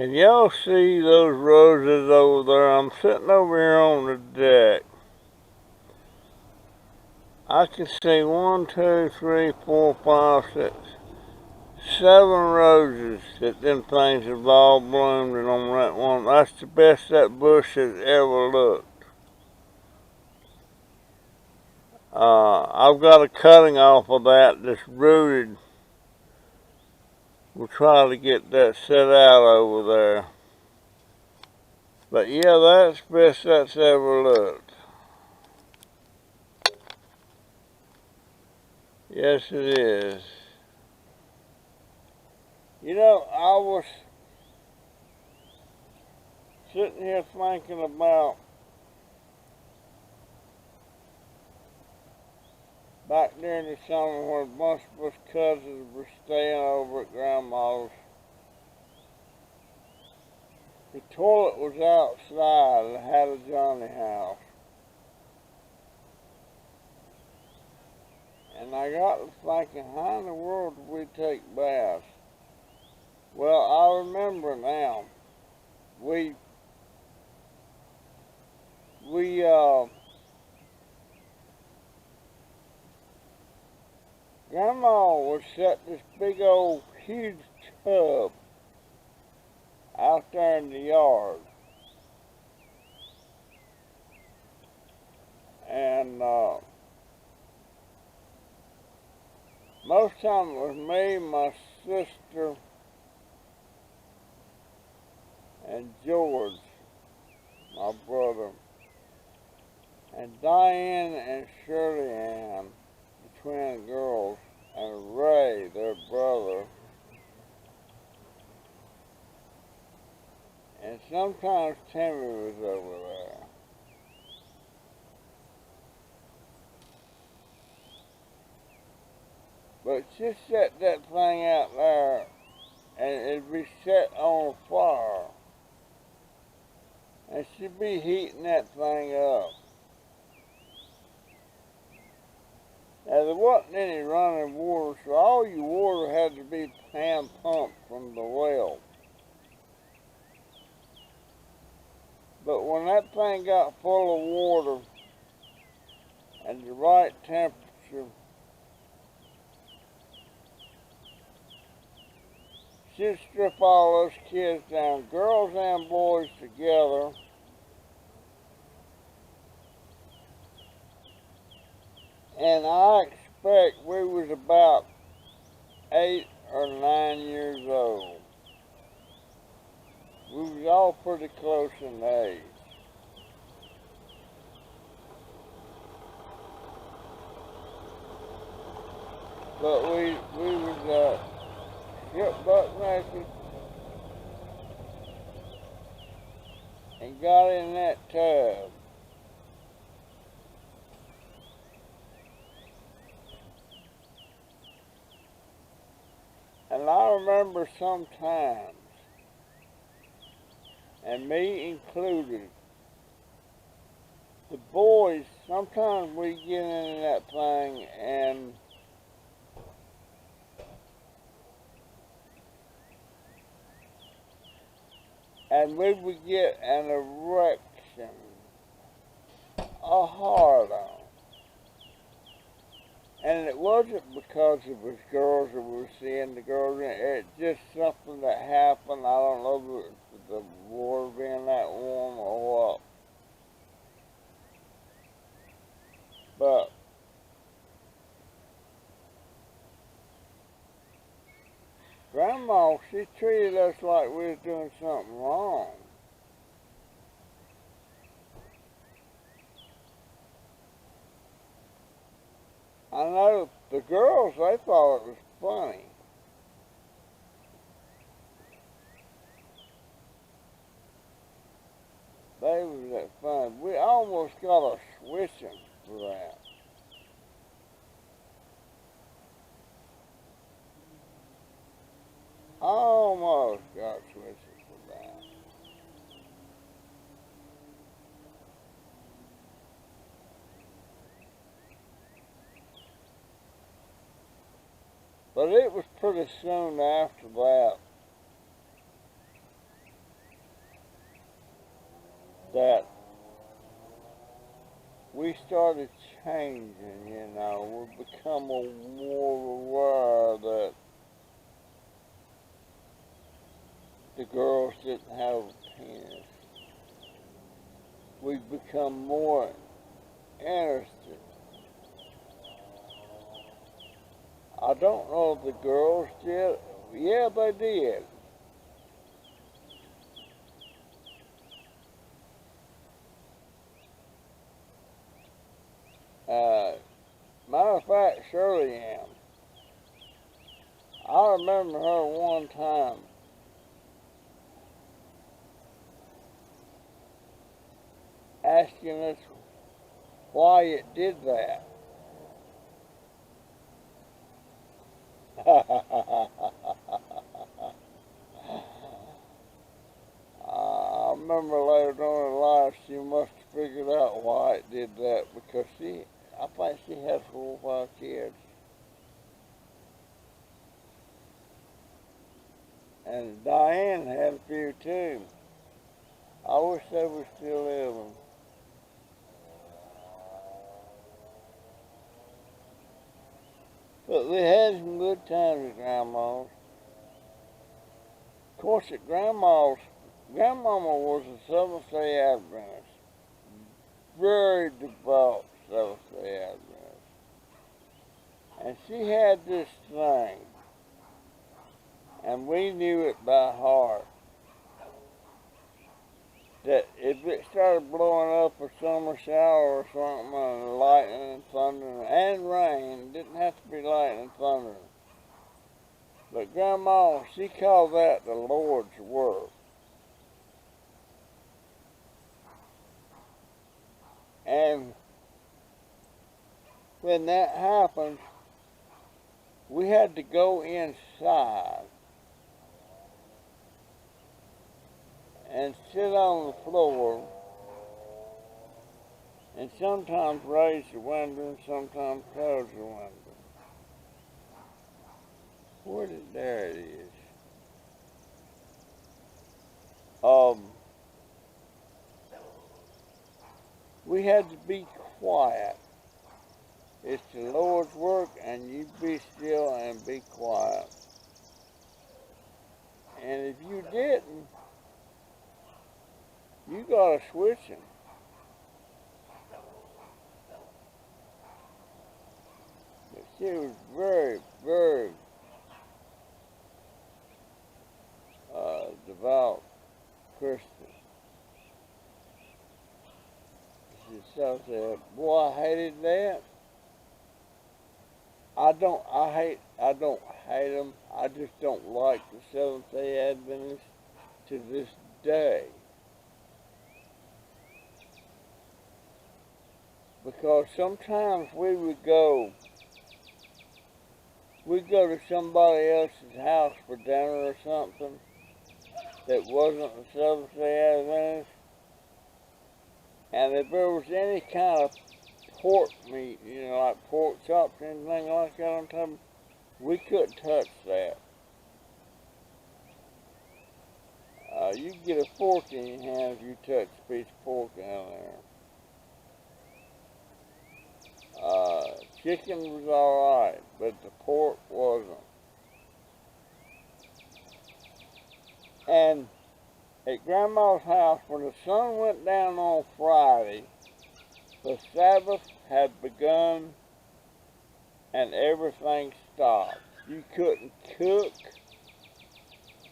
Can y'all see those roses over there? I'm sitting over here on the deck. I can see 1, 2, 3, 4, 5, 6, 7 roses that them things have all bloomed and on that one. That's the best that bush has ever looked. I've got a cutting off of that that's rooted. We'll try to get that set out over there. But yeah, that's the best that's ever looked. Yes, it is. You know, I was sitting here thinking about back during the summer when a bunch of us cousins were staying over at Grandma's. The toilet was outside. It had a Johnny house. And I got to thinking, how in the world did we take baths? Well, I remember now. Grandma would set this big old huge tub out there in the yard. And most time it was me, my sister, and George, my brother, and Diane and Shirley Ann, the twin girls, and Ray, their brother. And sometimes Timmy was over there. But she set that thing out there, and it'd be set on fire. And she'd be heating that thing up. Now, there wasn't any running water, so all your water had to be hand pumped from the well. But when that thing got full of water and the right temperature, she'd strip all those kids down, girls and boys together, and I expect we was about 8 or 9 years old. We was all pretty close in age. But we was stripped buck naked and got in that tub. And I remember sometimes, and me included, the boys, sometimes we get into that thing and we would get an erection, a hard on. And it wasn't because it was girls that we were seeing the girls. It's just something that happened. I don't know if it was the water being that warm or what. But Grandma, she treated us like we was doing something wrong. I know the girls, they thought it was funny. They was that fun. We almost got a switching for that. Almost got switching for that. But it was pretty soon after that that we started changing, you know. We've become more aware that the girls didn't have a penis. We've become more interested. I don't know if the girls did. Yeah, they did. Matter of fact, Shirley Ann. I remember her one time asking us why it did that. I remember later on in life she must have figured out why it did that, because I think she had 4 or 5 kids. And Diane had a few too. I wish they were still living. But we had some good times at Grandma's. Of course, at Grandmama was a Seventh-day Adventist. Very devout Seventh-day Adventist. And she had this thing, and we knew it by heart, that if it started blowing up a summer shower or something, and lightning and thunder and rain, it didn't have to be lightning and thunder. But Grandma, she called that the Lord's work. And when that happened, we had to go inside and sit on the floor and sometimes raise the window and sometimes close the window. There it is. We had to be quiet. It's the Lord's work, and you be still and be quiet. And if you didn't, you got a switching. But she was very, very devout Christian. She said, boy, I hated that. I don't hate them. I just don't like the Seventh-day Adventists to this day. Because sometimes we'd go to somebody else's house for dinner or something that wasn't the Seventh-day Adventist, and if there was any kind of pork meat, you know, like pork chops or anything like that on top, we couldn't touch that. You get a fork in your hand if you touch a piece of pork down there. Chicken was alright, but the pork wasn't. And at Grandma's house, when the sun went down on Friday, the Sabbath had begun and everything stopped. You couldn't cook.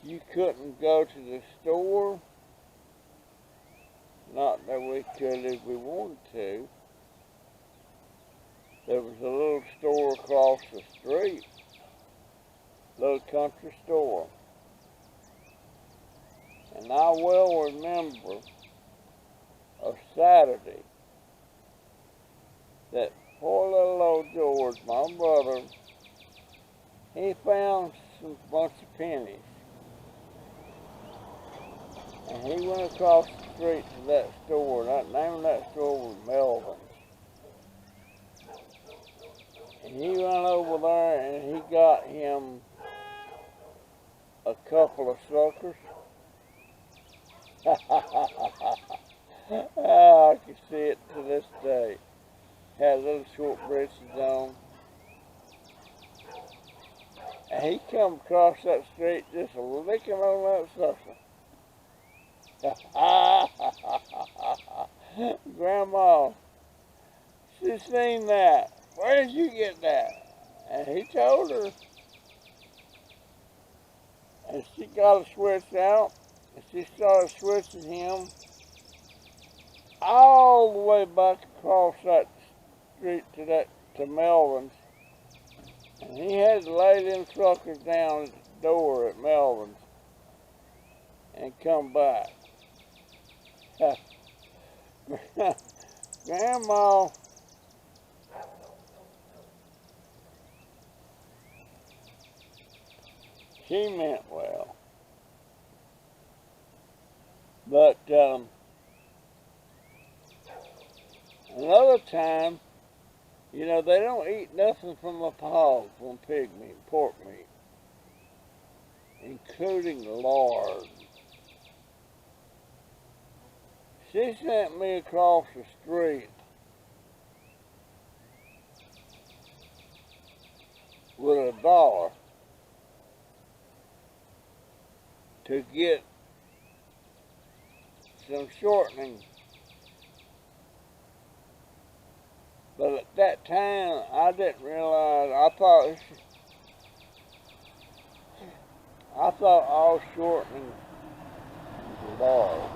You couldn't go to the store. Not that we could if we wanted to. There was a little store across the street, little country store. And I well remember a Saturday that poor little old George, my brother, he found some bunch of pennies. And he went across the street to that store. That name of that store was Melvin's. And he went over there and he got him a couple of suckers. Oh, I can see it to this day. Had little short breeches on. And he come across that street just licking on that sucker. Grandma, she seen that. Where did you get that? And he told her. And she got a switch out. And she started switching him all the way back across that street to Melvin's. And he had to lay them suckers down at the door at Melvin's and come back. Grandma, she meant well. But another time, you know, they don't eat nothing from a hog, from pig meat, pork meat, including lard. She sent me across the street with $1 to get some shortening. But at that time, I didn't realize, I thought all shortening was lard.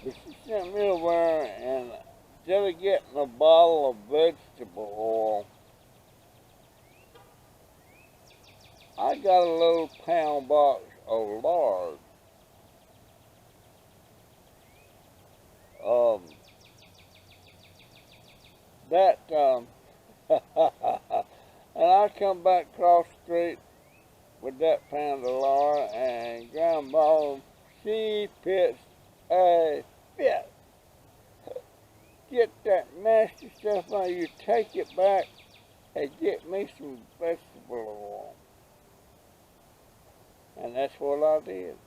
But she sent me over and instead of getting a bottle of vegetable oil, I got a little pound box of lard. And I come back across the street with that pound of lard, and Grandma, she pitched a fit. Get that nasty stuff out of you, take it back, and get me some vegetable oil. And that's what I did.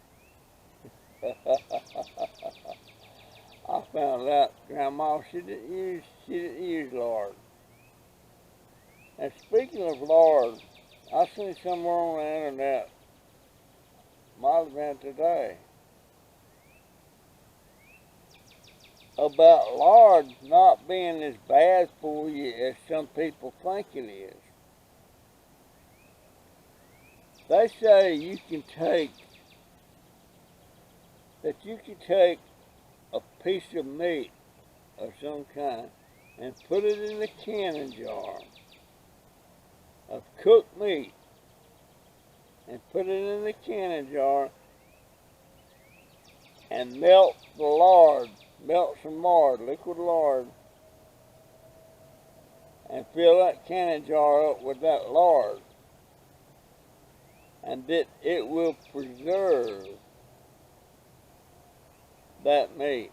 I found out Grandma, she didn't use lard. And speaking of lard, I seen somewhere on the internet, might have been today, about lard not being as bad for you as some people think it is. They say you can take a piece of meat of some kind and put it in a canning jar of cooked meat and put it in the canning jar and melt the lard, melt some lard, liquid lard, and fill that canning jar up with that lard, and that it will preserve that meat.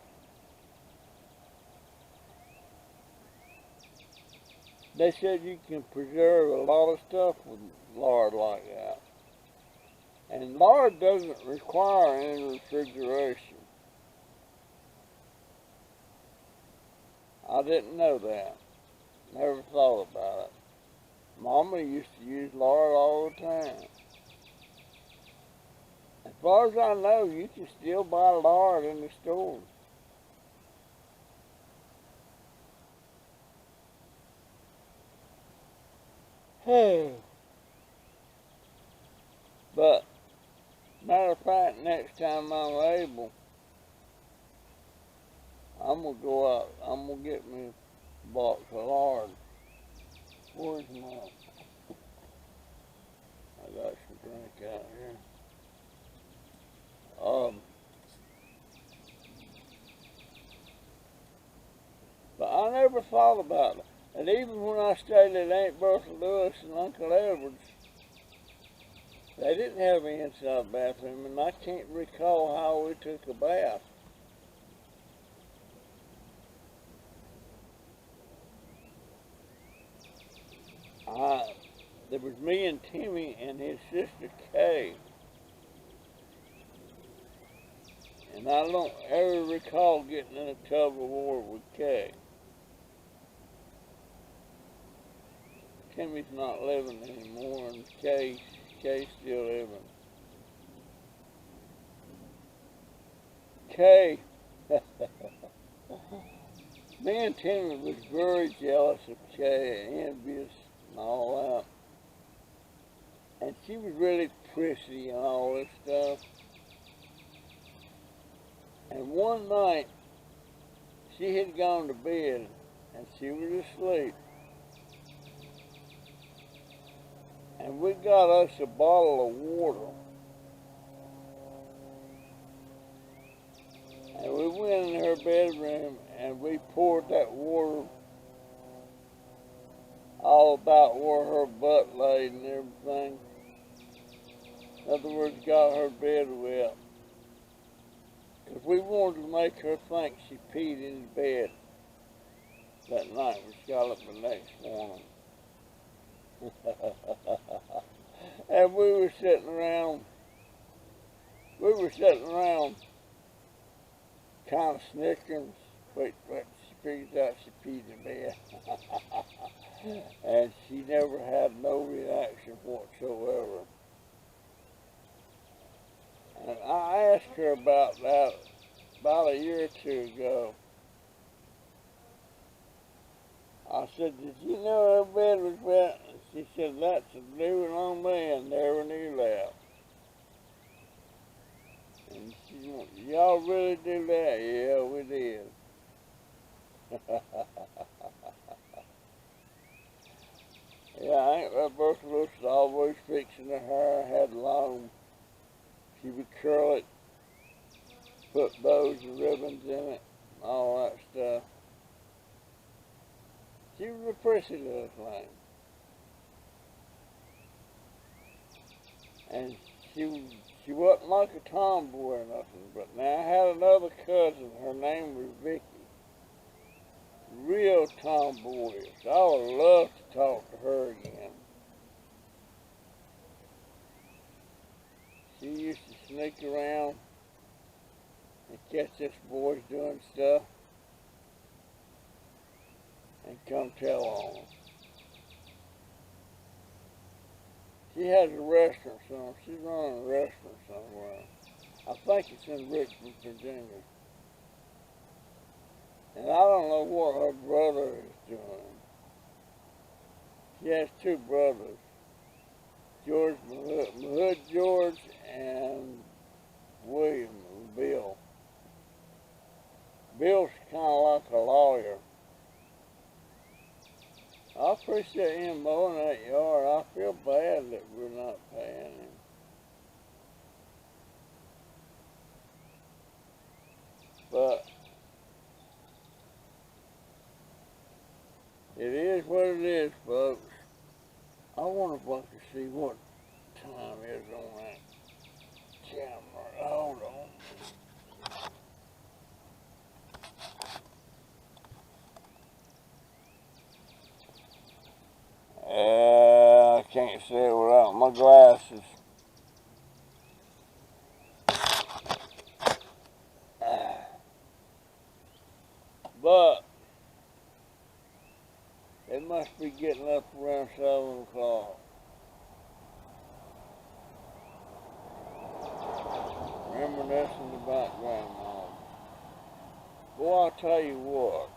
They said you can preserve a lot of stuff with lard like that. And lard doesn't require any refrigeration. I didn't know that. Never thought about it. Mama used to use lard all the time. As far as I know, you can still buy lard in the store. Hey. But, matter of fact, next time I'm able, I'm going to go out, I'm going to get me a box of lard. Where's my, I got some drink out here. But I never thought about it. And even when I stayed at Aunt Bertha Lewis and Uncle Edward's, they didn't have an inside bathroom, and I can't recall how we took a bath. There was me and Timmy and his sister Kay. And I don't ever recall getting in a tug of war with Kay. Timmy's not living anymore, and Kay's still living. Kay, me and Timmy was very jealous of Kay, envious and all that. And she was really prissy and all this stuff. And one night, she had gone to bed, and she was asleep. And we got us a bottle of water. And we went in her bedroom and we poured that water all about where her butt laid and everything. In other words, got her bed wet. Because we wanted to make her think she peed in the bed that night when she got up the next morning. And we were sitting around kind of snickering. Wait, she figured out she peed in bed. And she never had no reaction whatsoever. And I asked her about that about a year or two ago. I said, did you know her bed was wet? And she said, that's a new one on me. I never knew that. And she went, y'all really do that? Yeah, we did. Yeah, Aunt Bertha was always fixing her hair, had long. She would curl it, put bows and ribbons in it, all that stuff. She was a pretty little thing. And she wasn't like a tomboy or nothing, but now I had another cousin, her name was Vicky. Real tomboyish. I would love to talk to her again. She used to sneak around and catch us boys doing stuff and come tell on them. She has a restaurant somewhere. She's running a restaurant somewhere. I think it's in Richmond, Virginia. And I don't know what her brother is doing. She has two brothers, Mahood George and William, Bill. Bill's kind of like a lawyer. I appreciate him mowing that yard. I feel bad that we're not paying him. But it is what it is, folks. I wonder if I can see what time is on that camera. Hold on. I can't see it without my glasses. But it must be getting up around 7 o'clock. Reminiscing about Grandma. Boy, I'll tell you what.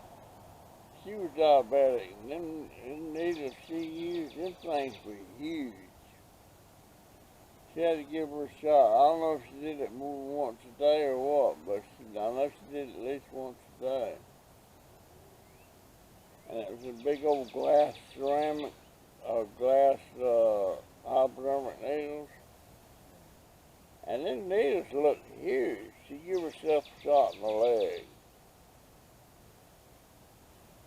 She was diabetic, and them needles she used, them things were huge. She had to give her a shot. I don't know if she did it more than once a day or what, but I know she did it at least once a day. And it was a big old glass ceramic, glass hypodermic needles. And them needles looked huge. She gave herself a shot in the leg.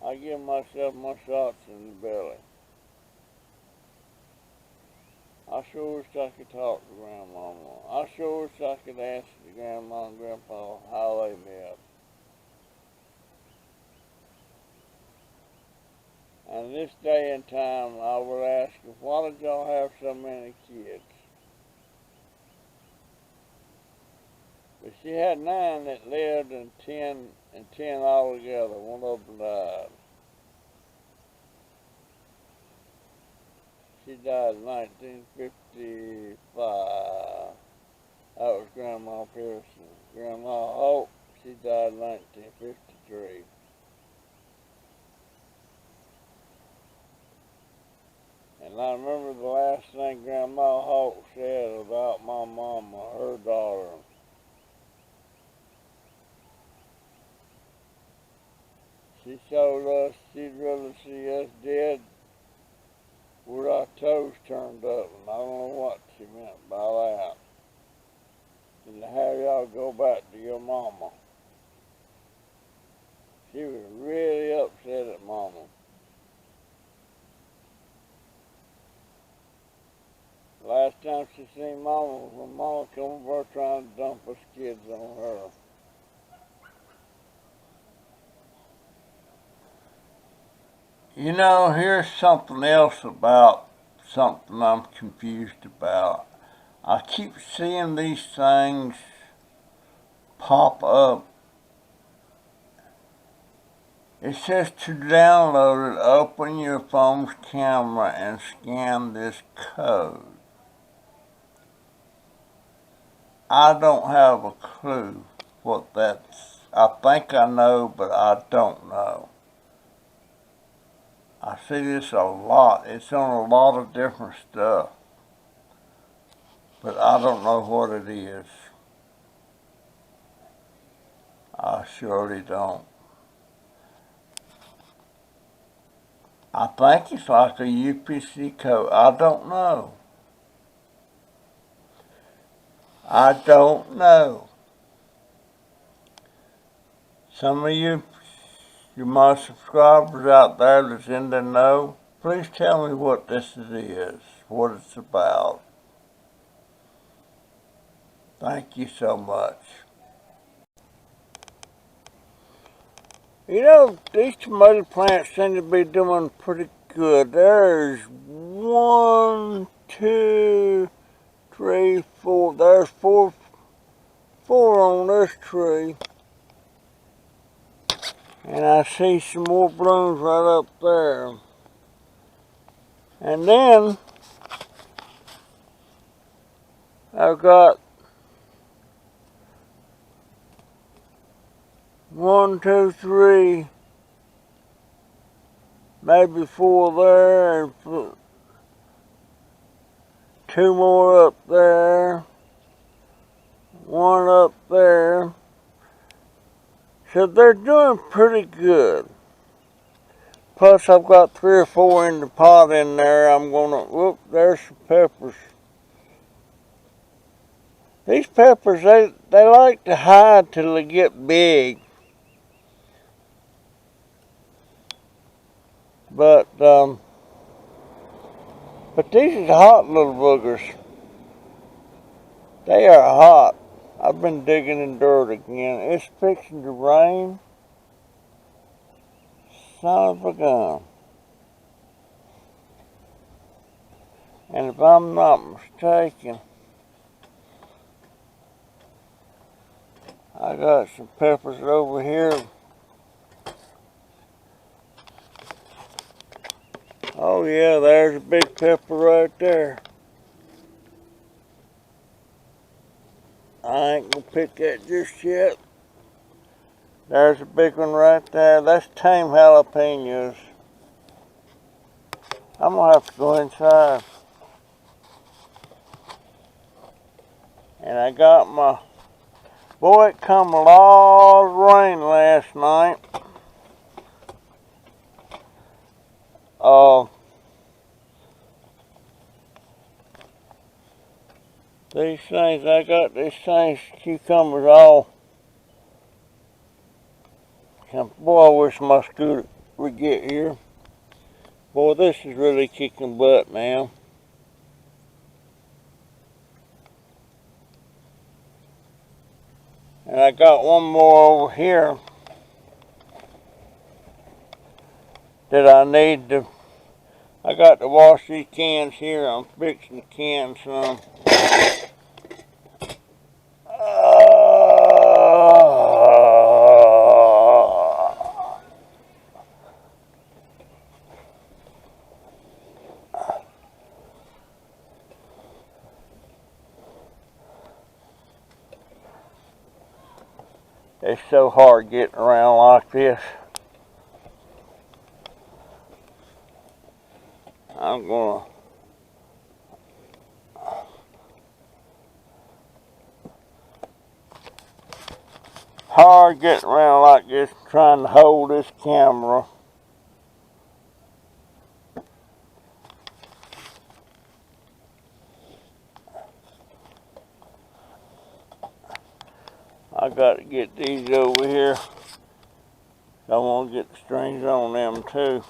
I give myself my shots in the belly. I sure wish I could talk to Grandmama. I sure wish I could ask the Grandma and Grandpa how they met. And this day and time, I would ask them, why did y'all have so many kids? But she had 9 that lived and 10 altogether. One of them died. She died in 1955. That was Grandma Pearson. Grandma Hope, she died in 1953. And I remember the last thing Grandma Hope said about my mama, her daughter. She showed us she'd rather see us dead with our toes turned up, and I don't know what she meant by that. And to have y'all go back to your mama. She was really upset at Mama. Last time she seen Mama was when Mama come over trying to dump us kids on her. You know, here's something else about something I'm confused about. I keep seeing these things pop up. It says to download it, open your phone's camera and scan this code. I don't have a clue what that's. I think I know, but I don't know. I see this a lot. It's on a lot of different stuff. But I don't know what it is. I surely don't. I think it's like a UPC code. I don't know. I don't know. Some of you my subscribers out there that's in the know, please tell me what this is, what it's about. Thank you so much. You know, these tomato plants seem to be doing pretty good. There's 1, 2, 3, 4. There's four on this tree. And I see some more blooms right up there. And then I've got 1, 2, 3, maybe 4 there, and 2 more up there, 1 up there. So they're doing pretty good. Plus I've got 3 or 4 in the pot in there. I'm gonna, whoop, there's some peppers. These peppers, they like to hide till they get big. But these are hot little boogers. They are hot. I've been digging in dirt again. It's fixing to rain. Son of a gun. And if I'm not mistaken, I got some peppers over here. Oh yeah, there's a big pepper right there. I ain't gonna pick that just yet. There's a big one right there. That's tame jalapenos. I'm gonna have to go inside. And I got my, boy, it come a lot of rain last night. These things, I got these things, cucumbers all. Boy, I wish my scooter would get here. Boy, this is really kicking butt now. And I got one more over here that I need to, I got to wash these cans here. I'm fixing to can some. It's so hard getting around like this. I'm gonna hard getting around like this, trying to hold this camera. I got to get these over here. I want to get the strings on them too.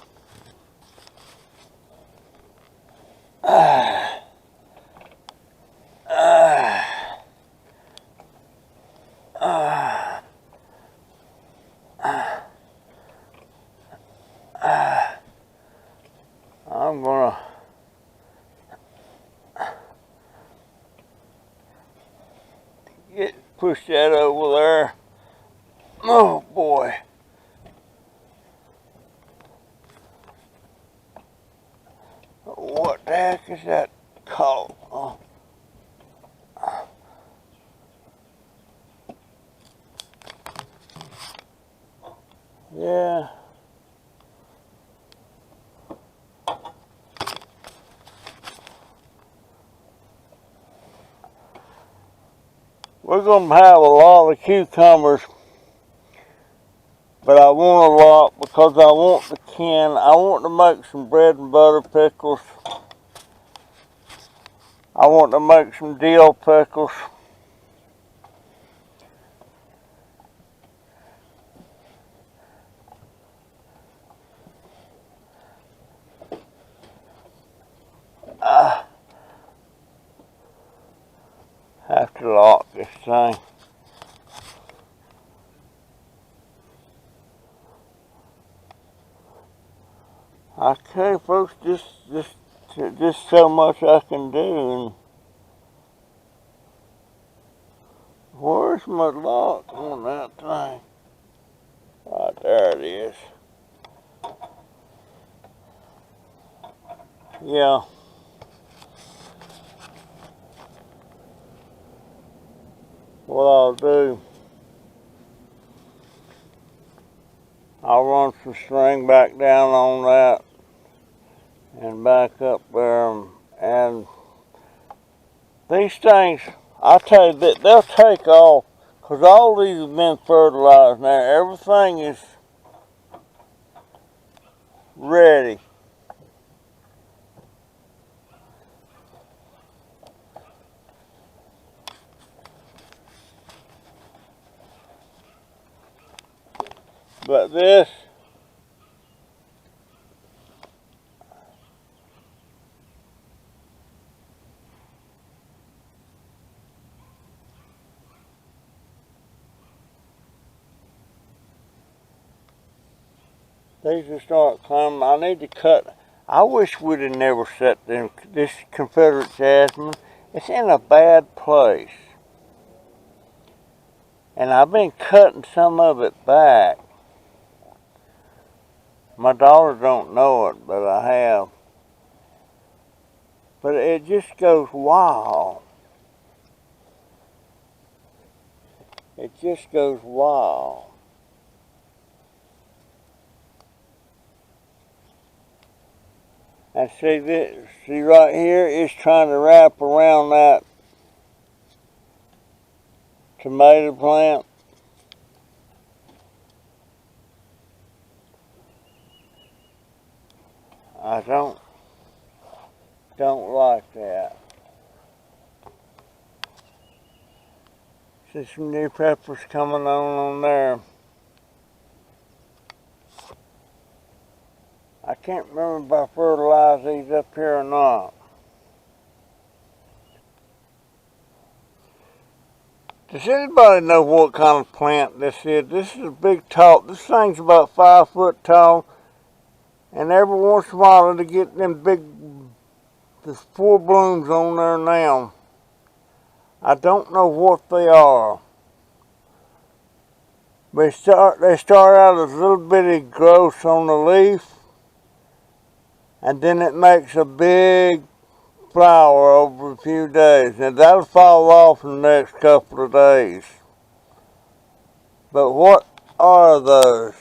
I'm gonna push that over there. Oh boy. What the heck is that called? Oh. Yeah. We're going to have a lot of cucumbers, but I want a lot because I want the can. I want to make some bread and butter pickles. I want to make some dill pickles. Have to lock this thing. Okay, folks, just so much I can do. And where's my lock on that thing? Right there it is. Yeah. What I'll do, I'll run some string back down on that and back up there, and these things, I tell you that they'll take off, because all these have been fertilized now. Everything is ready. But this, these will start climbing. I need to cut. I wish we'd have never set this Confederate jasmine. It's in a bad place. And I've been cutting some of it back. My daughter don't know it, but I have. But it just goes wild. It just goes wild. And see this, see right here, it's trying to wrap around that tomato plant. I don't like that. See some new peppers coming on there. I can't remember if I fertilized these up here or not. Does anybody know what kind of plant this is? This is a big tall. This thing's about 5 foot tall. And every once in a while it'll get them big, there's 4 blooms on there now. I don't know what they are. They start out as little bitty growths on the leaf. And then it makes a big flower over a few days. And that'll fall off in the next couple of days. But what are those?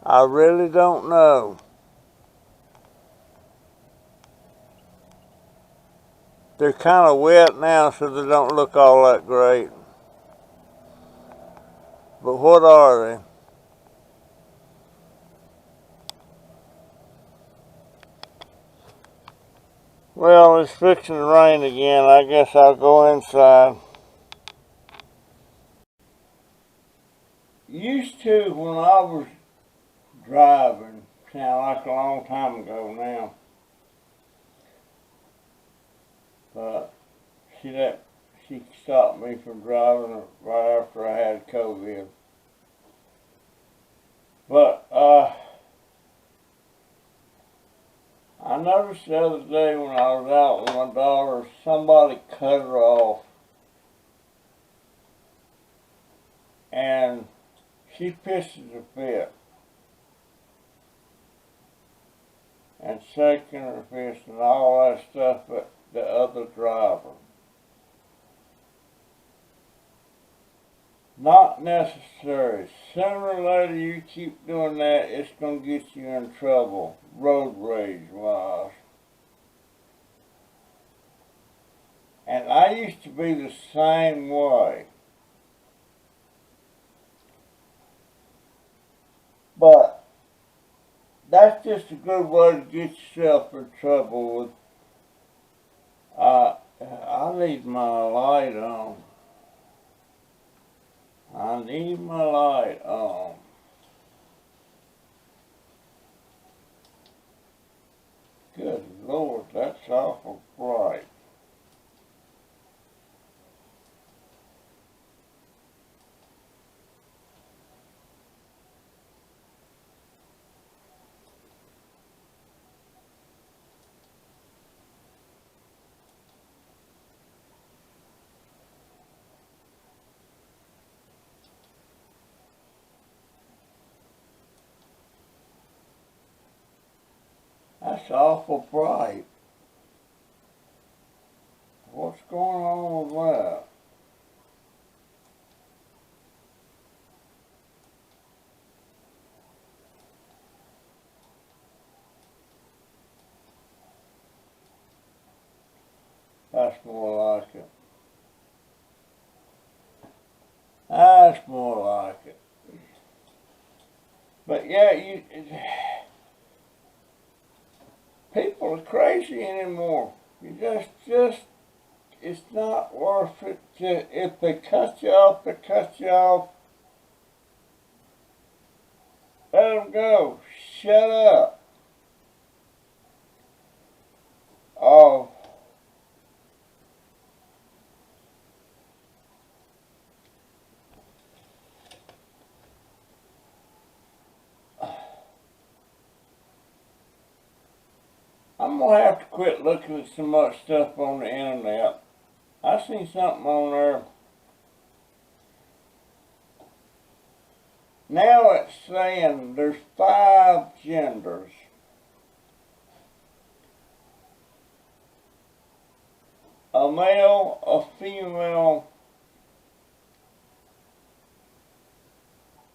I really don't know. They're kind of wet now, so they don't look all that great. But what are they? Well, it's fixing to rain again. I guess I'll go inside. Used to, when I was driving, sound like a long time ago now, but she stopped me from driving right after I had COVID. But I noticed the other day when I was out with my daughter, somebody cut her off, and she pisses a fit, and shaking her fist and all that stuff at the other driver. Not necessary. Sooner or later you keep doing that, it's going to get you in trouble, road rage wise. And I used to be the same way. But that's just a good way to get yourself in trouble with, I need my light on. I need my light on. Good Lord, that's awful bright. That's awful bright. What's going on with that? That's more like it. That's more like it. But yeah, people are crazy anymore. You just, it's not worth it to, if they cut you off, they cut you off. Let them go. Shut up. Oh, I'm gonna have to quit looking at so much stuff on the internet. I seen something on there. Now it's saying there's 5 genders. A male, a female,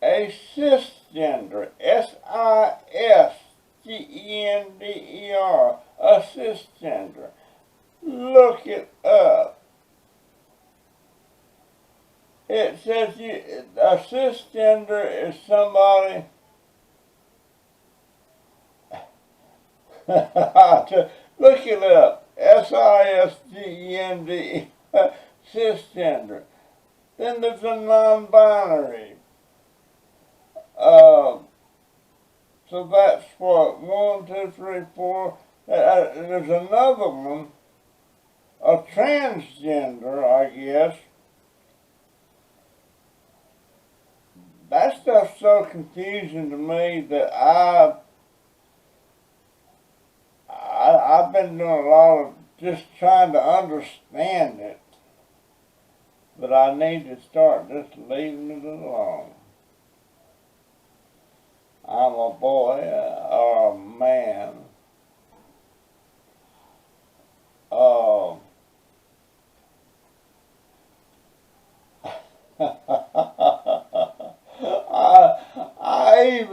a cisgender, SISGENDER, a cisgender. Look it up. It says a cisgender is somebody look it up. SISGENDER, cisgender. Then there's a non-binary. So that's what, 1, 2, 3, 4. There's another one, a transgender, I guess. That stuff's so confusing to me that I've been doing a lot of just trying to understand it. But I need to start just leaving it alone. I'm a boy or a man.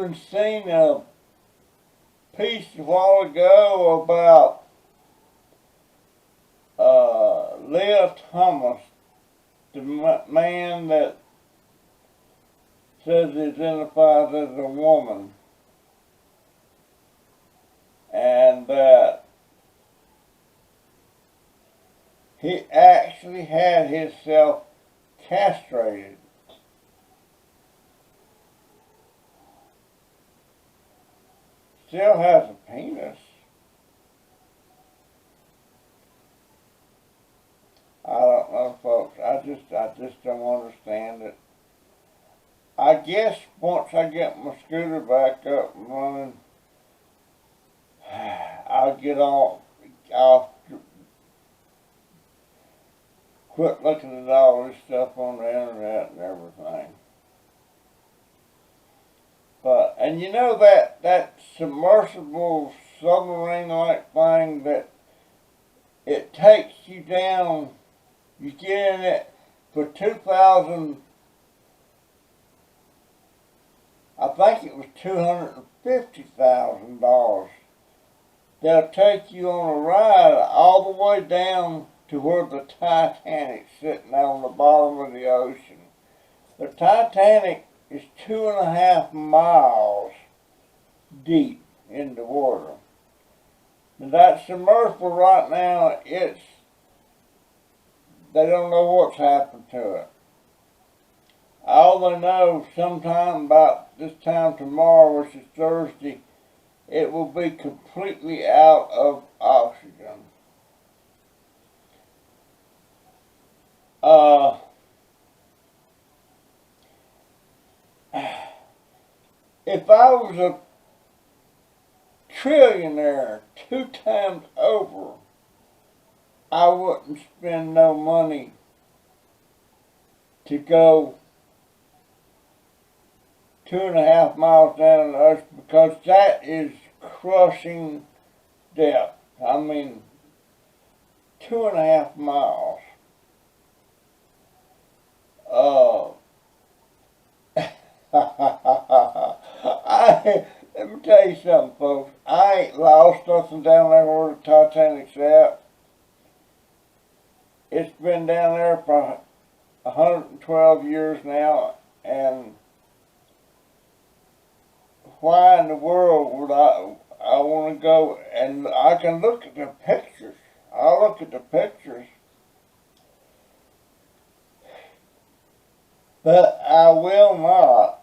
even seen a piece a while ago about Leah Thomas, the man that says he identifies as a woman, and that he actually had himself castrated. Still has a penis. I don't know, folks. I just don't understand it. I guess once I get my scooter back up and running, I'll quit looking at all this stuff on the internet and everything. But, and you know that submersible submarine-like thing that it takes you down, you get in it for $2,000, I think it was $250,000. They'll take you on a ride all the way down to where the Titanic's sitting on the bottom of the ocean. The Titanic is 2.5 miles deep in the water. And that submersible right now, they don't know what's happened to it. All they know, sometime about this time tomorrow, which is Thursday, it will be completely out of oxygen. If I was a trillionaire 2 times over, I wouldn't spend no money to go 2.5 miles down in the ocean, because that is crushing depth. I mean, 2.5 miles. Let me tell you something, folks. I ain't lost nothing down there where the Titanic's at. It's been down there for 112 years now, and why in the world would I want to go? And I can look at the pictures. I'll look at the pictures. But I will not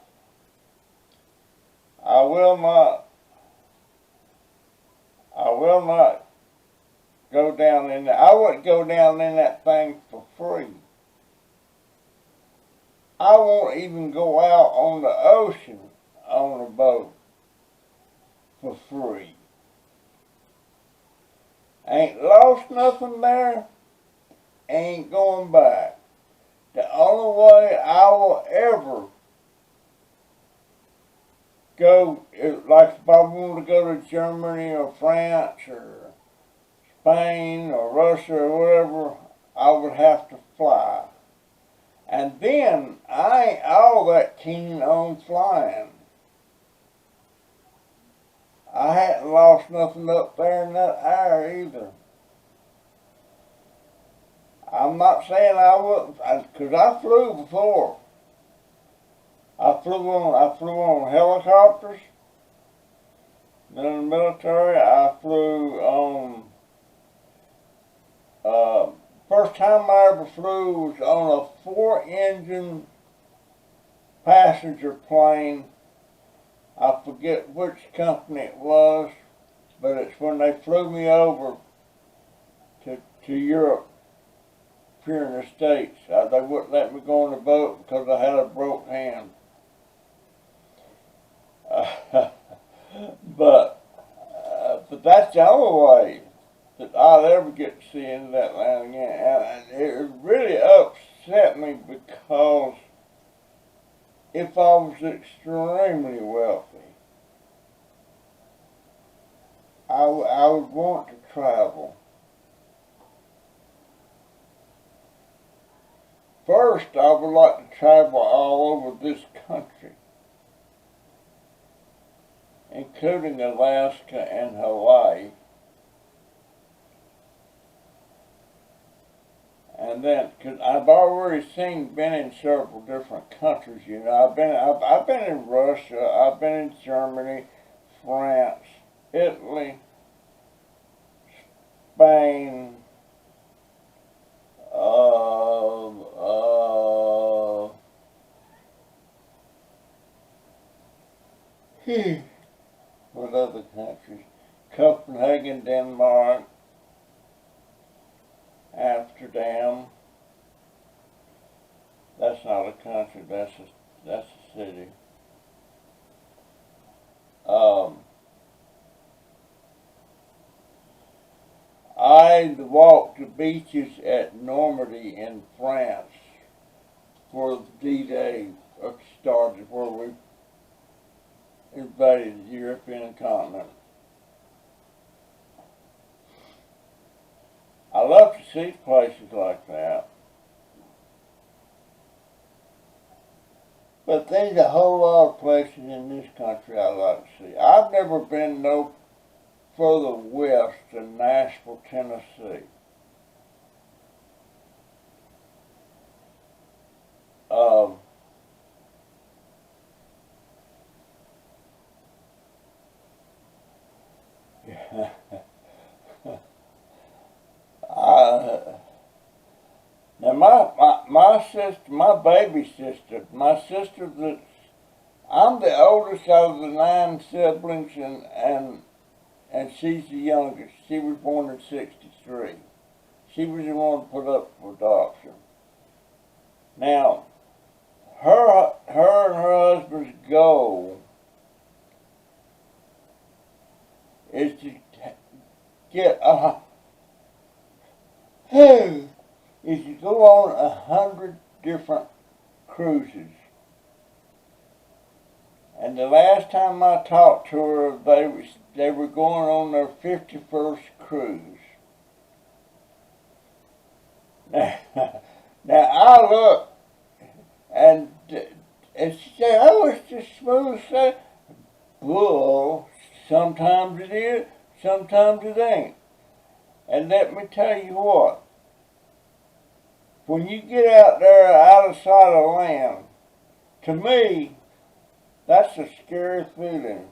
go down in there. I wouldn't go down in that thing for free. I won't even go out on the ocean on a boat for free. Ain't lost nothing there, ain't going back. The only way I will ever go, like if I wanted to go to Germany or France or Spain or Russia or whatever, I would have to fly. And then I ain't all that keen on flying. I hadn't lost nothing up there in that air either. I'm not saying I wouldn't, because I flew before. I flew on helicopters. Then in the military, I flew on. First time I ever flew was on a 4-engine passenger plane. I forget which company it was, but it's when they flew me over to Europe here in the States. They wouldn't let me go on the boat because I had a broke hand. But that's the only way that I'll ever get to see into that land again. And it really upset me, because if I was extremely wealthy, I would want to travel. First, I would like to travel all over this country. including Alaska and Hawaii. And then, cause I've already been in several different countries. You know, I've been in Russia, I've been in Germany, France, Italy, Spain, what other countries? Copenhagen, Denmark, Amsterdam. That's not a country, that's a city. I walked the beaches at Normandy in France where D-Day started, where we invaded the European continent. I love to see places like that. But there's a whole lot of places in this country I like to see. I've never been no further west than Nashville, Tennessee. Now my sister, my baby sister, my sister that I'm the oldest out of the 9 siblings, and she's the youngest. She was born in '63. She was the one put up for adoption. Now, her and her husband's goal is to get is to go on 100 different cruises. And the last time I talked to her, they were going on their 51st cruise. Now I look, and she said, "Oh, it's just smooth sailing." Well, sometimes it is, sometimes it ain't. And let me tell you what, when you get out there out of sight of land, to me, that's a scary feeling.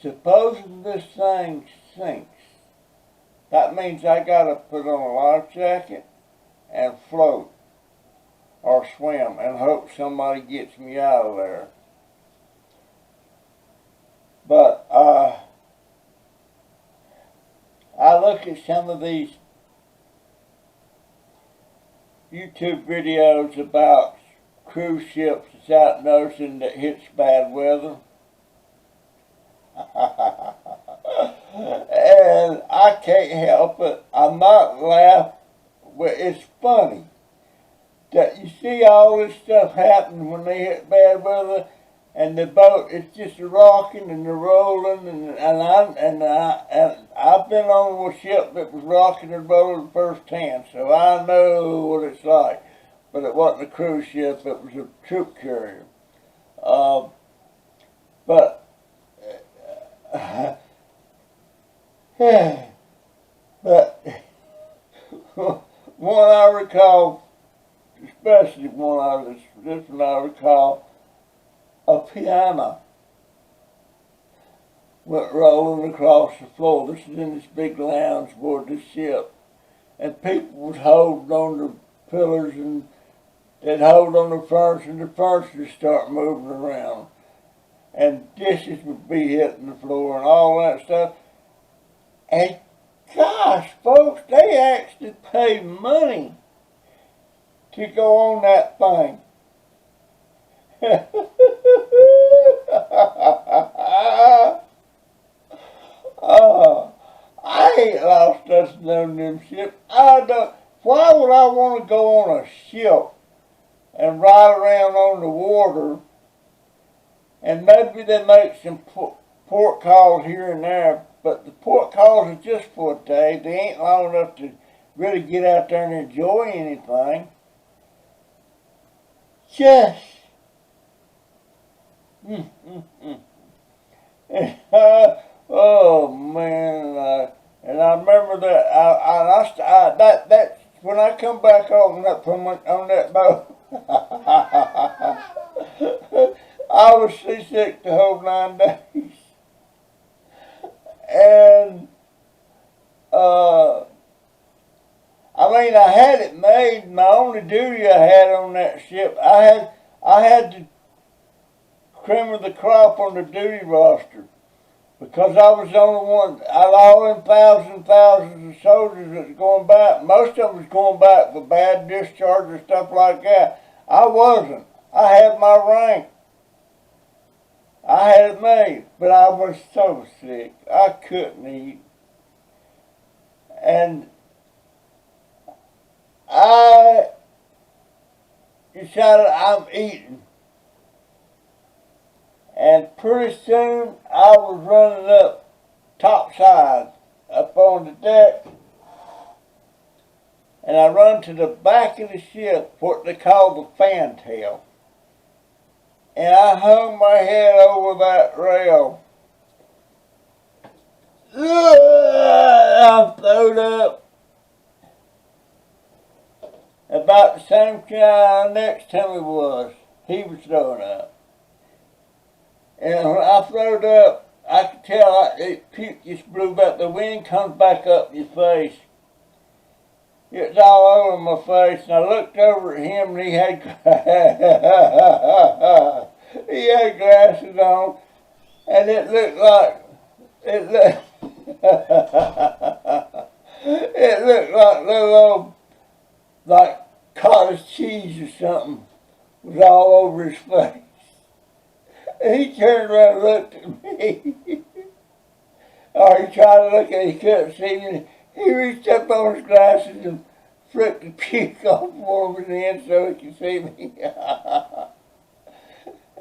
Supposing this thing sinks, that means I gotta put on a life jacket and float or swim and hope somebody gets me out of there. But I look at some of these YouTube videos about cruise ships that's out in the ocean that hits bad weather. And I can't help it. I might laugh, but it's funny that you see all this stuff happen when they hit bad weather, and the boat is just rocking and rolling, and I've been on a ship that was rocking and rolling firsthand, so I know what it's like. But it wasn't a cruise ship; it was a troop carrier. But one I recall, especially this one I recall, a piano went rolling across the floor. This is in this big lounge aboard the ship, and people was holding on to pillars, and they'd hold on the furniture, and the furniture would start moving around, and dishes would be hitting the floor and all that stuff. And gosh, folks, they actually pay money to go on that thing. I ain't lost nothing on them ships. I don't. Why would I want to go on a ship and ride around on the water, and maybe they make some port calls here and there, but the port calls are just for a day. They ain't long enough to really get out there and enjoy anything. Just come back on that boat, I was seasick the whole 9 days. And I had it made. My only duty I had on that ship, I had to cream of the crop on the duty roster, because I was the only one out of all them thousands and thousands of soldiers that was going back. Most of them was going back for bad discharge and stuff like that. I wasn't. I had my rank. I had it made, but I was so sick. I couldn't eat. And I decided I'm eating. And pretty soon I was running up topside up on the deck. And I run to the back of the ship, what they call the fantail. And I hung my head over that rail. I throwed up. About the same time next to me was, he was throwing up. And when I throwed up, I could tell it puke just blew back. The wind comes back up your face. It's all over my face, and I looked over at him, and he had glasses on, and it looked like little old, like cottage cheese or something was all over his face. And he turned around and looked at me. Or he tried to look at me, he couldn't see me. He reached up on his glasses and flipped the puke off for me then so he could see me.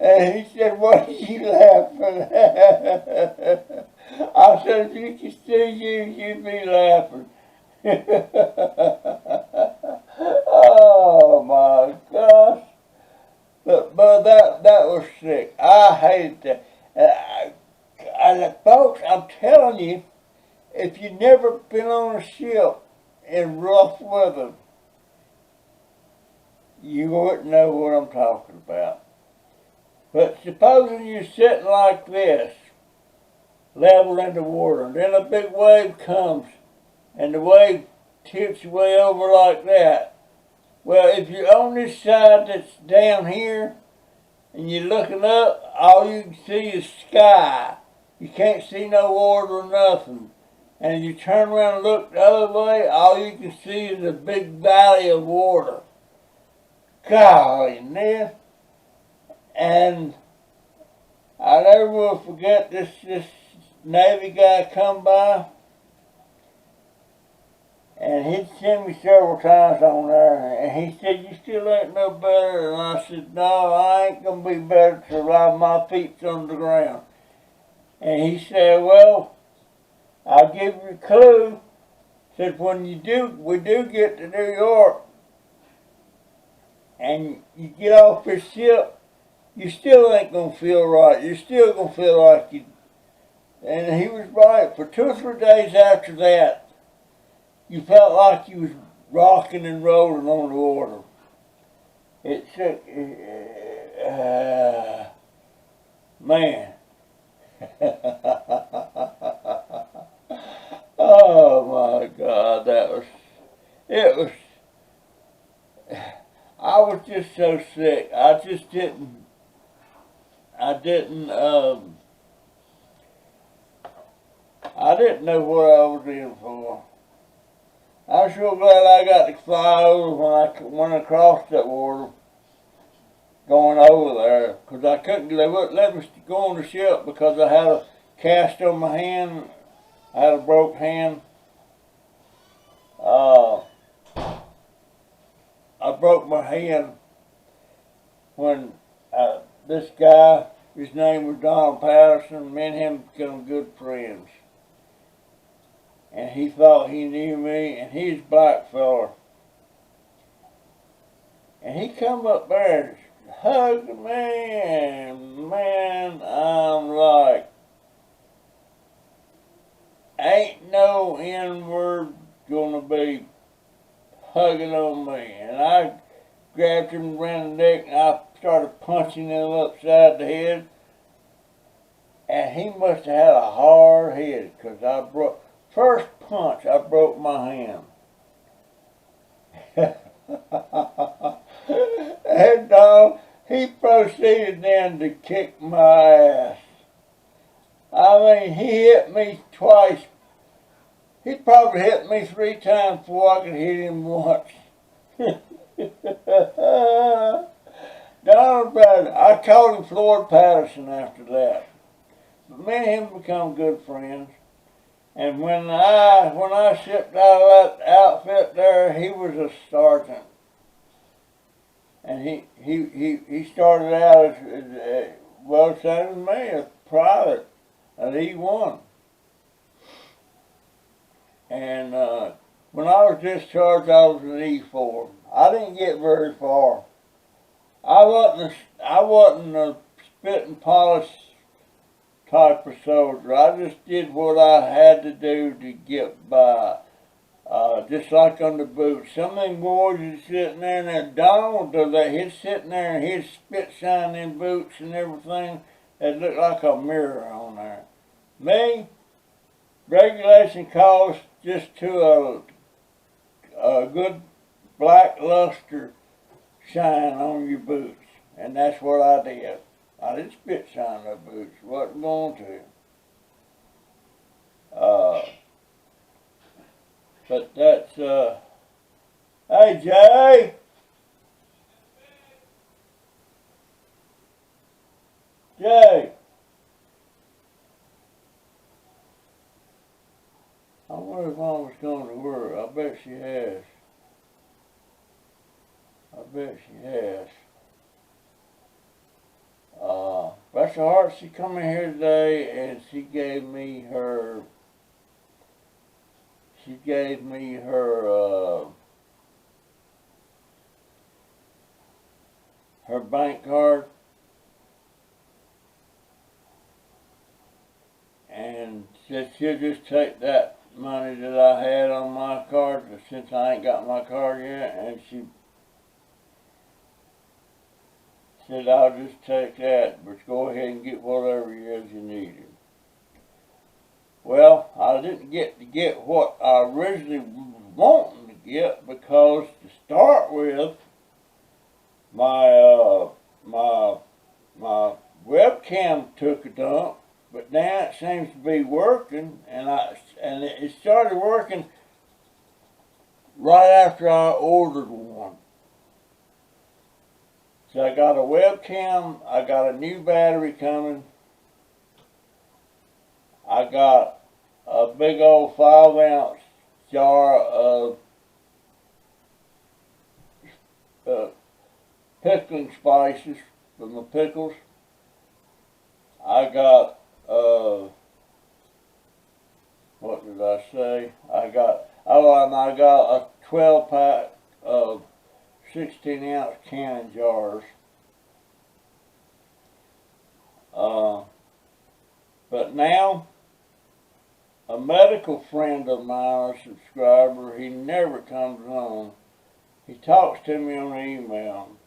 And he said, "What are you laughing at?" I said, "If you could see you, you'd be laughing." Oh my gosh. But that was sick. I hated that. And folks, I'm telling you, if you've never been on a ship in rough weather, you wouldn't know what I'm talking about. But supposing you're sitting like this, level in the water, and then a big wave comes, and the wave tips you way over like that. Well, if you're on this side that's down here, and you're looking up, all you can see is sky. You can't see no water or nothing. And you turn around and look the other way, all you can see is a big valley of water. Golly, man. And I never will forget this Navy guy come by, and he'd seen me several times on there, and he said, "You still ain't no better." And I said, "No, I ain't gonna be better till my feet's on the ground." And he said, "Well, I'll give you a clue." Said, "When we do get to New York, and you get off this ship, you still ain't gonna feel right. You're still gonna feel like you." And he was right. For 2 or 3 days after that, you felt like you was rocking and rolling on the water. It took, man. Oh my God, it was, I was just so sick. I didn't know what I was in for. I'm sure glad I got to fly over when I went across that water, going over there, because I couldn't. They wouldn't let me go on the ship because I had a cast on my hand. I had a broke hand. I broke my hand when this guy, his name was Donald Patterson, me and him became good friends. And he thought he knew me, and he's a black fella. And he come up there and hugged me, and man, I'm like, ain't no N-word gonna be hugging on me, and I grabbed him around the neck and I started punching him upside the head. And he must have had a hard head, 'cause first punch, I broke my hand. And he proceeded then to kick my ass. I mean, he hit me twice. He probably hit me 3 times before I could hit him once. Donald Bradley, I called him Floyd Patterson after that. But me and him become good friends. And when I shipped out of that outfit there, he was a sergeant. And he started out as well, same as me, a private at E1. And when I was discharged, I was an E4. I didn't get very far. I wasn't a spit and polish type of soldier. I just did what I had to do to get by. Just like on the boots. Some of them boys is sitting there, and Donald does that. He's sitting there and he'd spit shine in boots and everything. It looked like a mirror on there. Me, regulation calls just to a good black luster shine on your boots. And that's what I did. I didn't spit shine my boots. Wasn't going to. But that's, hey Jay! Jay! I wonder if Mama's going to work. I bet she has. I bet she has. Bless her heart, she come in here today and she gave me her her bank card, and said she'll just take that money that I had on my card, since I ain't got my card yet, and she said I'll just take that, but go ahead and get whatever it is you needed. Well, I didn't get to get what I originally was wanting to get, because to start with, my webcam took a dump, but now it seems to be working, and it started working right after I ordered one. So I got a webcam, I got a new battery coming, I got a big old 5-ounce jar of pickling spices for my pickles. I got, what did I say? I got a 12-pack of 16-ounce canning jars. But now, a medical friend of mine, a subscriber, he never comes on. He talks to me on email.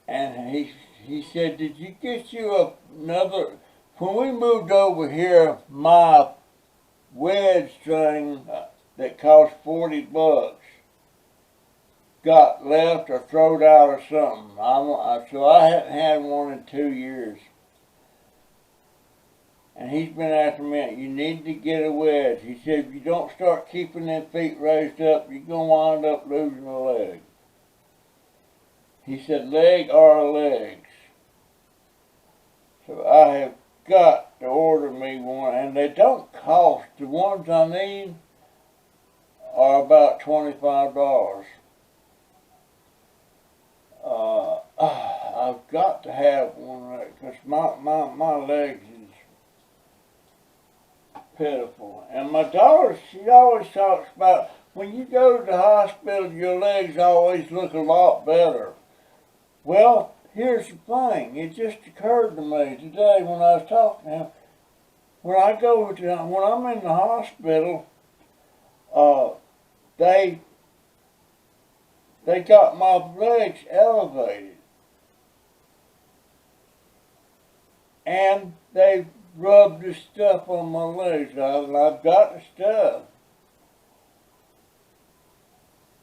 And he said, did you get you another, when we moved over here, my wedge string that cost $40 got left or thrown out or something. So I hadn't had one in 2 years. And he's been after me, you need to get a wedge. He said, if you don't start keeping them feet raised up, you're going to wind up losing a leg. He said, leg are legs. So I have got to order me one, and they don't cost. The ones I need are about $25. I've got to have one, because my legs is pitiful. And my daughter, she always talks about, when you go to the hospital, your legs always look a lot better. Well, here's the thing. It just occurred to me today when I was talking to him. When I'm in the hospital, uh, they got my legs elevated, and they rubbed the stuff on my legs. I've got the stuff,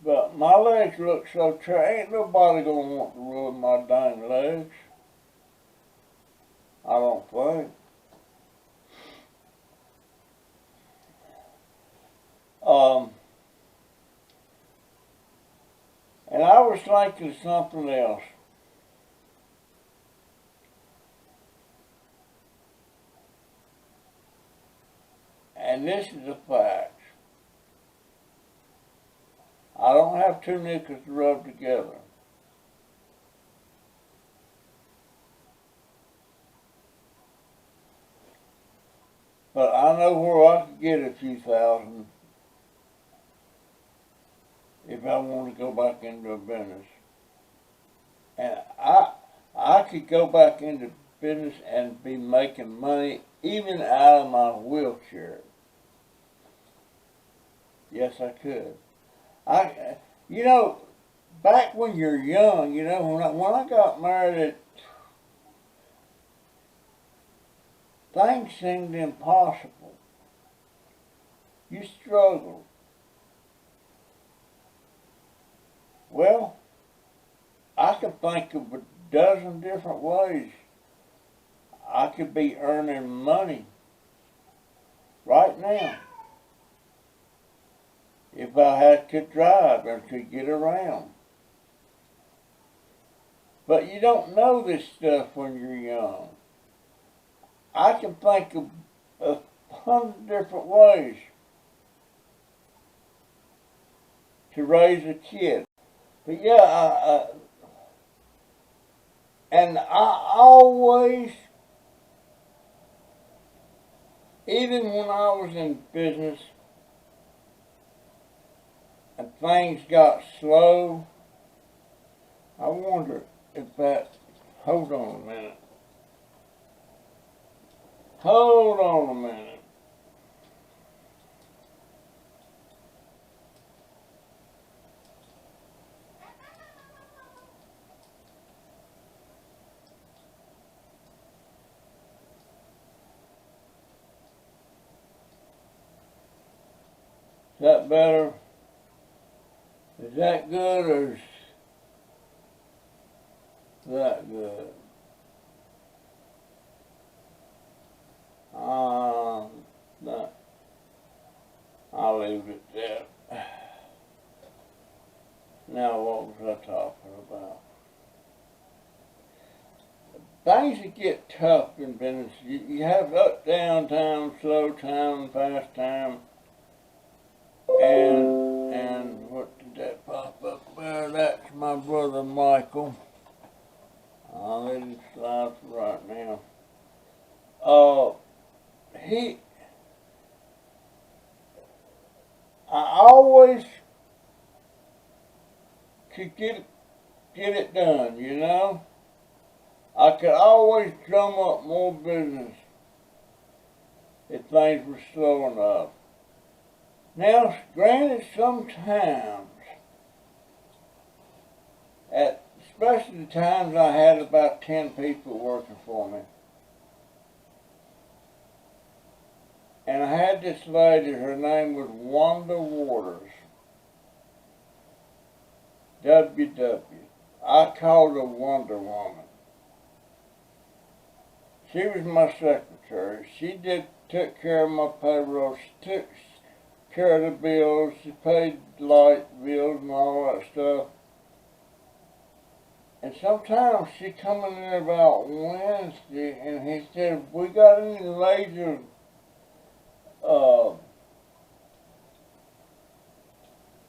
but my legs look so trash. Ain't nobody gonna want to rub my dang legs. I don't think. And I was thinking of something else. And this is a fact. I don't have two nickels to rub together. But I know where I could get a few thousand if I want to go back into a business. And I could go back into business and be making money even out of my wheelchair. Yes, I could. You know, back when you're young, you know, when I got married, things seemed impossible. You struggled. Well, I could think of a dozen different ways I could be earning money right now if I had to drive or to get around. But you don't know this stuff when you're young. I can think of 100 different ways to raise a kid. But yeah, and I always, even when I was in business and things got slow, I wonder if that, hold on a minute. Hold on a minute. Is that better? Is that good or is that good? No. I'll leave it there. Now, what was I talking about? Things that get tough in business, you have up, down time, slow time, fast time, and what did that pop up there? That's my brother Michael. I'll let it slide for right now. I always could get it done, you know? I could always drum up more business if things were slow enough. Now, granted, sometimes, especially the times I had about 10 people working for me, and I had this lady, her name was Wanda Waters, WW. I called her Wonder Woman. She was my secretary. She took care of my payroll. She took care of the bills. She paid light bills and all that stuff. And sometimes she come in there about Wednesday and he said, "We got any laser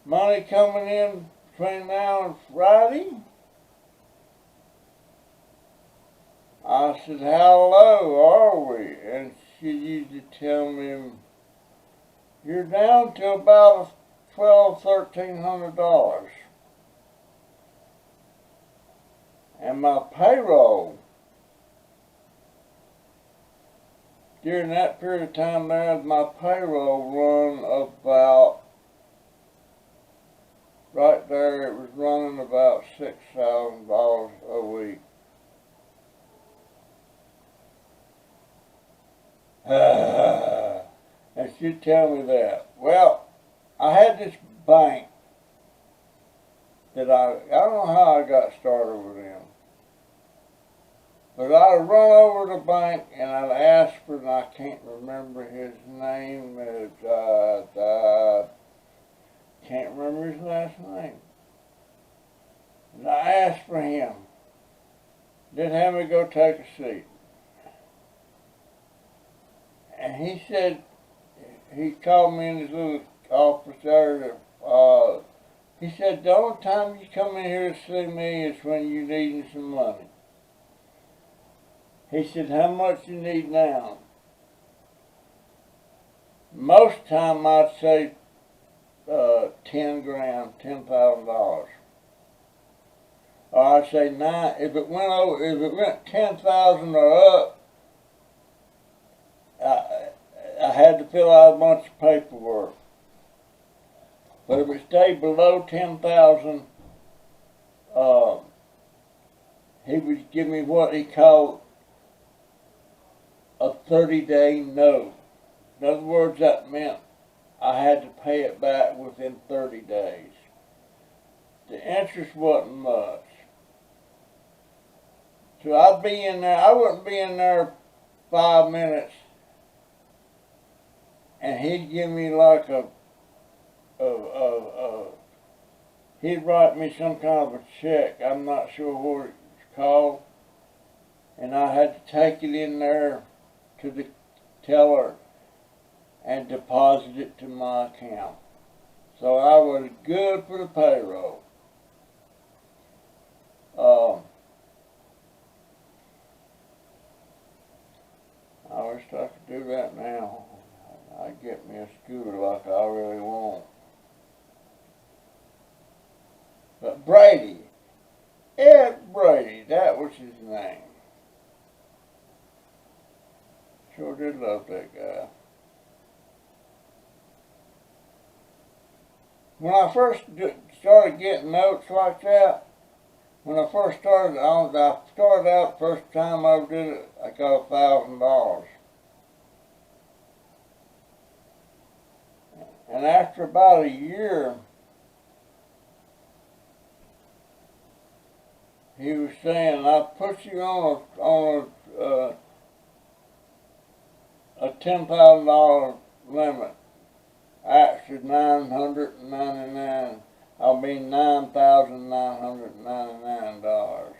money coming in between now and Friday?" I said, "How low are we?" And she used to tell me, "You're down to about $1,200–1,300. And my payroll, during that period of time there, my payroll run about right there, it was running about $6,000 a week. And she'd tell me that. Well, I had this bank that I don't know how I got started with them. But I'd run over to the bank and I'd ask for, and I can't remember his name, can't remember his last name. And I asked for him. Then have me go take a seat. And he said, he called me in his little office there. He said, the only time you come in here to see me is when you need some money. He said, how much you need now? Most time I'd say 10 grand, $10,000. Or I'd say 9. If it went 10,000 or up, I had to fill out a bunch of paperwork. But if it stayed below 10,000, he would give me what he called a 30-day note. In other words, that meant I had to pay it back within 30 days. The interest wasn't much. So I'd be in there, I wouldn't be in there 5 minutes, and he'd give me like he'd write me some kind of a check, I'm not sure what it's called, and I had to take it in there to the teller and deposit it to my account. So I was good for the payroll. I wish I could do that now. I'd get me a scooter like I really want. But Brady, Ed Brady, that was his name. Sure did love that guy. When I first started getting notes like that, when I first started, I started out first time I did it, I got $1,000. And after about a year, he was saying, I put you on a $10,000 limit. Actually, $999. I mean $9,999.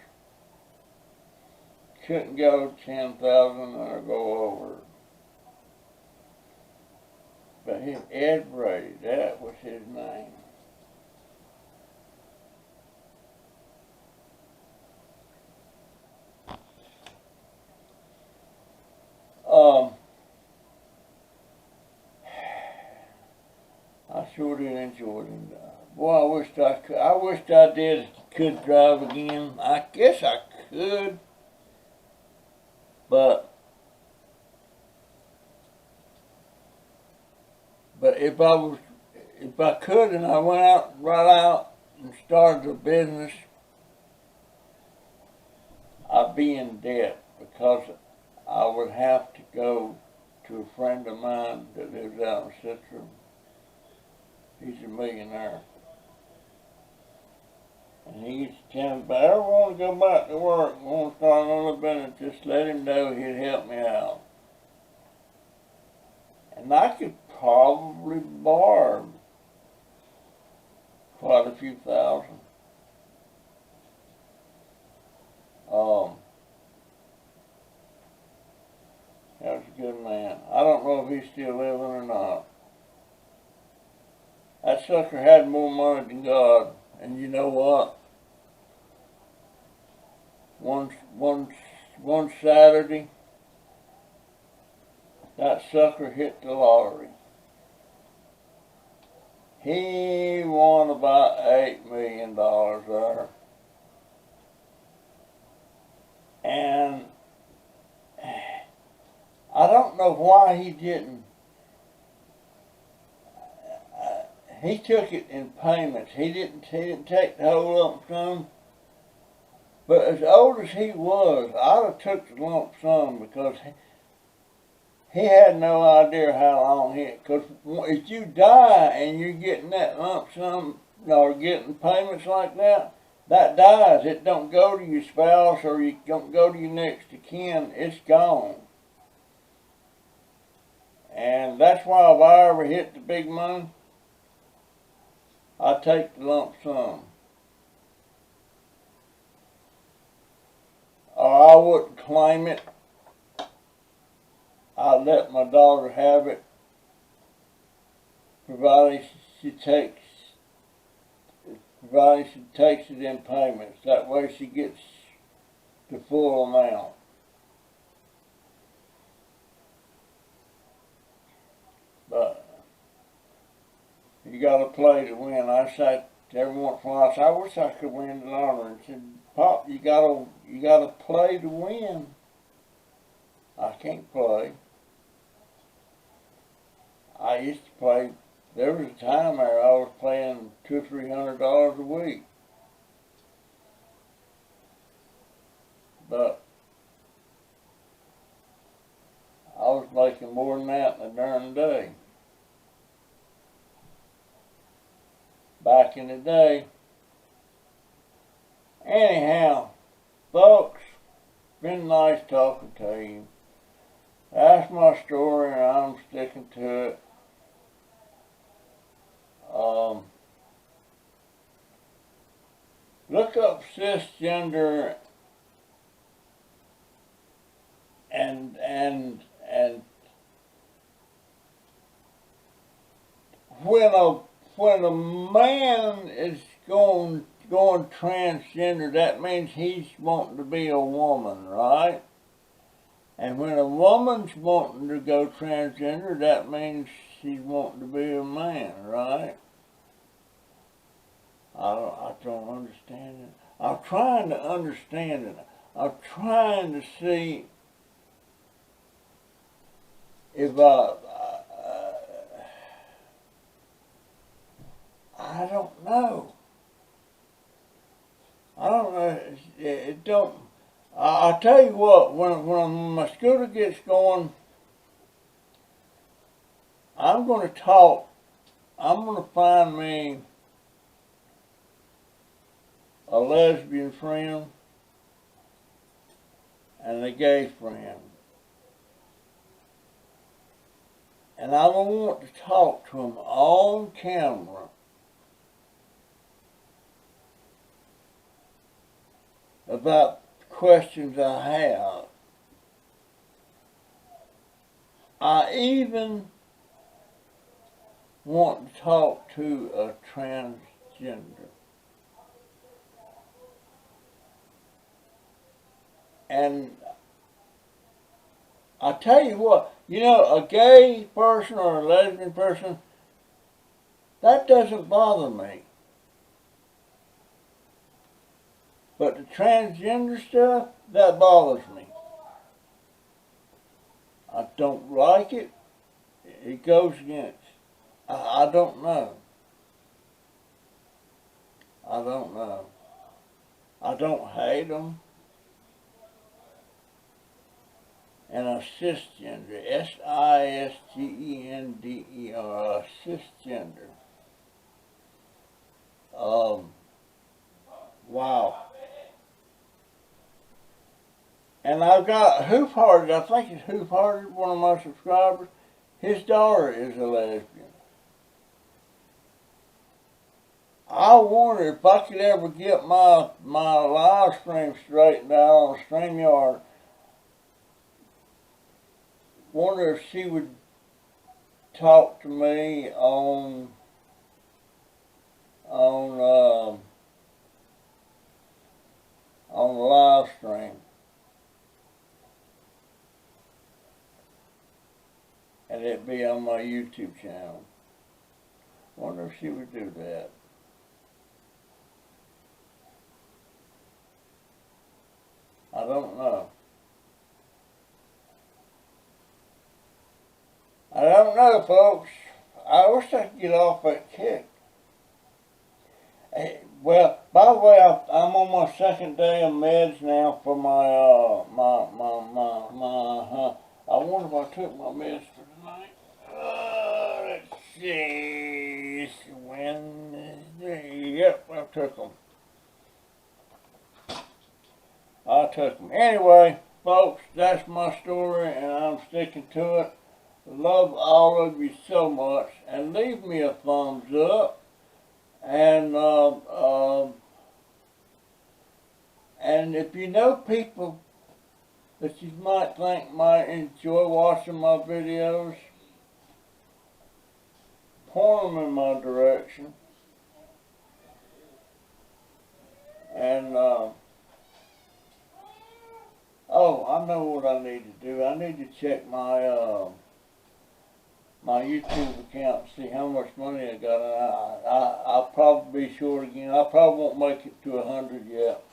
Couldn't go 10,000 or go over. But Ed Brady, that was his name. I sure did enjoy him. Boy, I wished I could drive again. I guess I could, but if I could and I went right out and started a business, I'd be in debt because I would have to go to a friend of mine that lives out in Citron. He's a millionaire. And he used to tell me, if I ever want to go back to work, want to start another business, just let him know he'd help me out. And I could probably borrow quite a few thousand. That was a good man. I don't know if he's still living or not. That sucker had more money than God. And you know what? One Saturday, that sucker hit the lottery. He won about $8 million there. And I don't know why he didn't. he took it in payments. He didn't take the whole lump sum. But as old as he was, I'd have took the lump sum because he had no idea how long because if you die and you're getting that lump sum or getting payments like that, that dies. It don't go to your spouse or you don't go to your next of kin. It's gone. And that's why if I ever hit the big money, I take the lump sum. Or I wouldn't claim it. I'd let my daughter have it, provided she takes it in payments. That way she gets the full amount. But you got to play to win. I say every once in a while, I wish I could win the lottery. And said, Pop, you gotta play to win. I can't play. I used to play. There was a time there I was playing $200 or $300 a week, but I was making more than that in a darn day. Back in the day. Anyhow, folks, been nice talking to you. That's my story and I'm sticking to it. Look up cisgender and when a man is going transgender, that means he's wanting to be a woman, right? And when a woman's wanting to go transgender, that means she's wanting to be a man, right? I don't understand it. I'm trying to understand it. I'm trying to see if I don't know. I don't know. It don't. I'll tell you what. When my scooter gets going, I'm going to talk. I'm going to find me a lesbian friend and a gay friend. And I'm going to want to talk to them on camera about questions I have. I even want to talk to a transgender. And I tell you what, you know, a gay person or a lesbian person, that doesn't bother me. But the transgender stuff, that bothers me. I don't like it. It goes against. I don't know. I don't know. I don't hate them. And a cisgender, S-I-S-G-E-N-D-E-R, a cisgender. Wow. And I've got Hoof Hearted, I think it's Hoof Hearted, one of my subscribers. His daughter is a lesbian. I wonder if I could ever get my live stream straightened out on StreamYard. Wonder if she would talk to me on the live stream. And it'd be on my YouTube channel. Wonder if she would do that. I don't know. I don't know, folks. I wish I could get off that kick. Hey, well, by the way, I'm on my second day of meds now for my I wonder if I took my meds for tonight. Let's see. It's Wednesday. Yep, I took them. Anyway, folks, that's my story, and I'm sticking to it. Love all of you so much, and leave me a thumbs up. And if you know people that you might think might enjoy watching my videos, point them in my direction. And oh, I know what I need to do. I need to check my my YouTube account and see how much money I got. I'll probably be short again. I probably won't make it to 100 yet.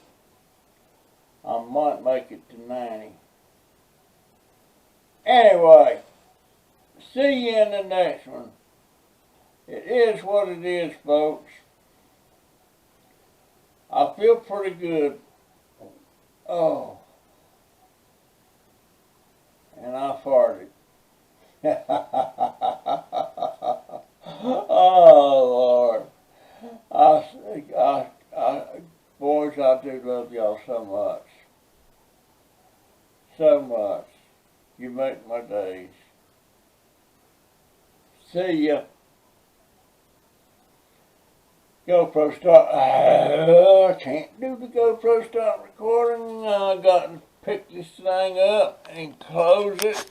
I might make it to 90. Anyway, see you in the next one. It is what it is, folks. I feel pretty good. Oh. And I farted. Oh, Lord. Boys, I do love y'all so much. So much. You make my days. See ya. GoPro start. I can't do the GoPro start recording. I got to pick this thing up and close it.